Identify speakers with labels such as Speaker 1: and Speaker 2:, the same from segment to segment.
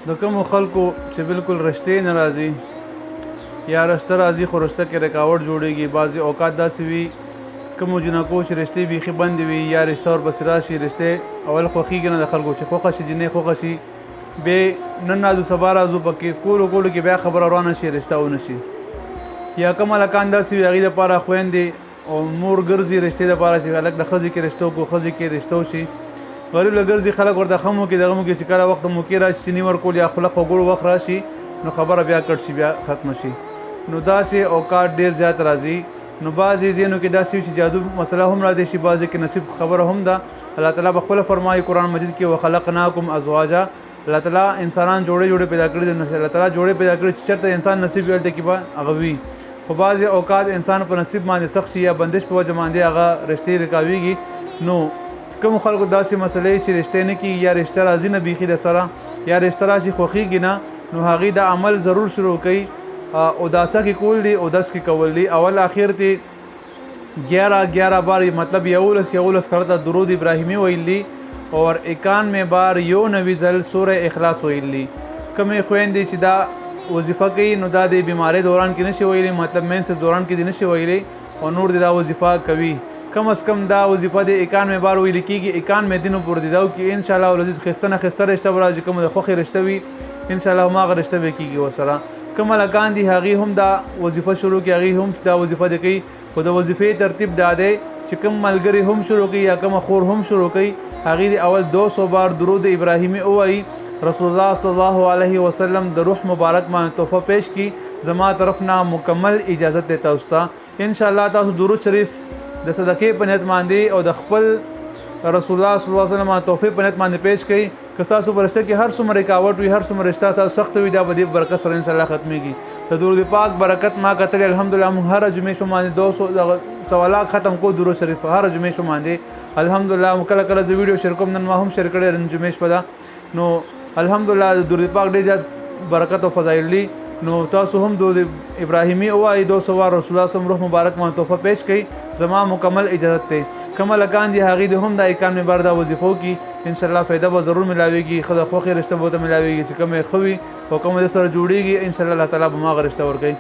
Speaker 1: د کومو خلکو چې بالکل رشتې نه راځي یا رشته راځي خو رشته کې رکاوټ جوړېږي. بعضې اوقات داسې وي کومو جنکو چې رشتې بیخي بندې وي یا رشته ورپسې راشي، رشتې اول خوښېږي نه د خلکو چې خوښه شي جنۍ خوښه شي، بیا نن راځو سبا راځو پکې کولو کې بیا خبره روانه شي رشته ونه شي. یا کوم هلکان داسې وي هغې دپاره خویندې او مور ګرځي رشتې دپاره چې هلک د ښځې کې رشته وکړو، ښځې کې رشته وشي. غریب له ګرځي خلک ورته ښه موکې دغه موکې چې کله وخت د موکې راشي چیني ورکول یا خوله خوږولو وخت راشي نو خبره بیا کټ شي، بیا ختمه شي. نو داسې اوقات ډېر زیات راځي. نو بعضې ځینو کې داسې وي چې جادو مسله هم را دی شي، بعضې کې نصیب خبره هم ده. الله تعالی به خپله فرمایي قرآن مجید کې وخلقناکم ازواجا، الله تعالی انسانان جوړې پیدا کړي دي. الله تعالی جوړې پیدا کړي چې چېرته انسان نصیب وي هلته کې به هغه وي. خو بعضې اوقات انسان په نصیب باندې سخت شي یا بندش په وجه باندې هغه رشتې رکاویږي. نو کوم خلکو داسې مسلې چې رشتې نه کېږي یا رشته راځي نه بیخي د سره یا رشته راشي خوښېږي نه، نو هغې د عمل ضرور شروع کوي. اوداسه کې کول دي، اودس کې کول دي. اول آخر ته 11 بار مطلب 11 کرتا درود ابراهیمی ویل دي اور 91 بار یو نوی ځل سوره اخلاص ویل دي. کومې خویندې چې دا وظیفه کوي نو دا د بیمارۍ دوران کې نشي ویلی، مطلب مینسز دوران کې دې نشي ویلی او نور دې دا وظیفه کوي. کم از کم دا وظیفه د 91 بار ویل کېږي، 91 دنو پورې دې دا وکړي. انشاءالله العزیز ښایسته نه ښایسته رشته به راځي، کومه د خوښې رشته وي انشاءالله هماغه رشته به کېږي ورسره. کوم هلکان دي هغې هم دا وظیفه شروع کړي، هغې هم دا وظیفه دې کوي. خو د وظیفې ترتیب دا دی چې کوم ملګري هم شروع کوي یا کومه خور هم شروع کوي هغې د اول 200 بار درود ابراهیمي ووایي، رسول الله صلی الله علیه وسلم د روح مبارک باندې تحفه پیش کی، زما طرف نه مکمل اجازت دی تاسو ته. انشاءالله تاسو درود شریف د صدقې په نیت باندې او د خپل رسول الله صلی الله علیه وسلم تحفې په نیت باندې پیش کړئ. که ستاسو په رشته کې هر څومره رکاوټ وي، هر څومره رشته ستاسو سخته وي، دا به دې برکت سره انشاءالله ختمېږي. د درود پاک برکت ما کتلی الحمدلله موږ هره جمعې شپه باندې 200 سوالات ختم کو درود شریف هره جمعې شپه باندې الحمدلله. کله کله زه ویډیو شیر کوم، نن ما هم شیر کړی نن جمعې شپه ده. نو الحمدلله د درود پاک ډېر زیات برکت او فضایل دي. نو تاسو هم درود ابراهیمي ووایئ، 200 بار رسول الله صلی روح مبارک باندې تحفه پیش کړئ، زما مکمل اجازت دی. کوم هلکان دي هغې د هم دا 91 بار دا وظیفه وکړي، انشاءالله فایده به ضرور ملاویږي. ښه د خوښې رشته به ورته ملاویږي چې کومې ښه وي او کومه د سره جوړېږي انشاءالله الله تعالی به هماغه رشته ورکوي.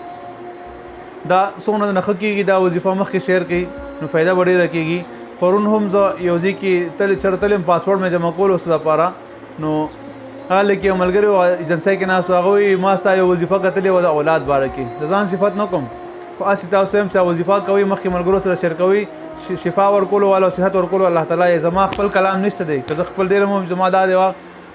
Speaker 1: دا څومره نه ښه کېږي دا وظیفه مخکې شیر کړئ نو فایده به ډېره کېږي. پرون هم زه یو ځای کې چېرته تلم پاسپورټ مې جمع کول اوس لپاره، نو هغه کې یو ملګري و ایجنسۍ کې ناست و، هغه وایي ما ستا یو وظیفه کتلې وه د اولاد باره کې. د ځان صفت نه کوم خو هسې تاسو هم چې وظیفه کوئ مخکې ملګرو سره شیر کوئ، شفا ورکولو والا او صحت ورکولو الله تعالی یې. زما خپل کلام نشته دی، که زه خپل ډېر هم زما دا دی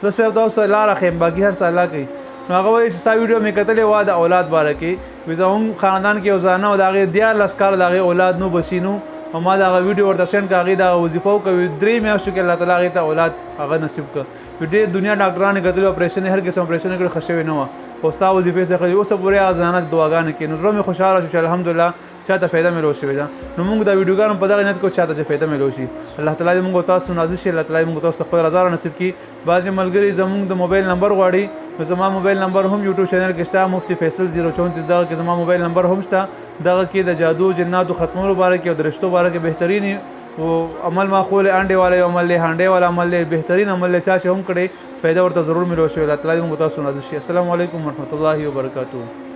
Speaker 1: زه صرف تاسو ته لاره ښیم، باقي هر څه الله کوي. نو هغه وایي چې ستا ویډیو مې کتلې وه د اولاد باره کې، وایي زموږ خاندان کې یو زنانه وه د هغې 14 کاله د هغې اولاد نو بچي نو، او ما د هغه ویډیو ورته سینډ کړه، هغې دغه وظیفه وکړه 3 میاشتو کې الله تعالی هغې ته اولاد هغه نصیب کړه. ډېر دنیا ډاکټران یې کتلي اپریشن یې هر قسم اپریشن یې کړی ښه شوې نه وه، خو ستا وظیفې څخه اوسه پورې هغه زنانه دعاګانې کوي. نو زړه مې خوشحاله شو چې الحمدلله چاته فایده ملو شوې ده. نو موږ دا ویډیوګانو په دغه نیت کوو چاته چې فایده ملو شي. الله تعالی دې موږ تاسو نازل شي، الله تعالی موږ تاسو خپل رضا نصیب کړي. بعضې ملګري زموږ د موبایل نمبر غواړي، نو زما موبایل نمبر هم یوټیوب چینل کې شته، مفتی فیصل 034 دغه کې زما موبایل نمبر هم شته. دغه کې د جادو جناتو ختمولو باره کې او د رشتو باره کې بهترین عمل ماخول انډې والا یو عمل دی، هانډې والا عمل دی، بهترین عمل دی. چا چې هم کړی فایده ورته ضرور ملو شوی. الله تعالی موږ تاسو نازل شي. السلام علیکم ورحمت الله وبرکاتہ.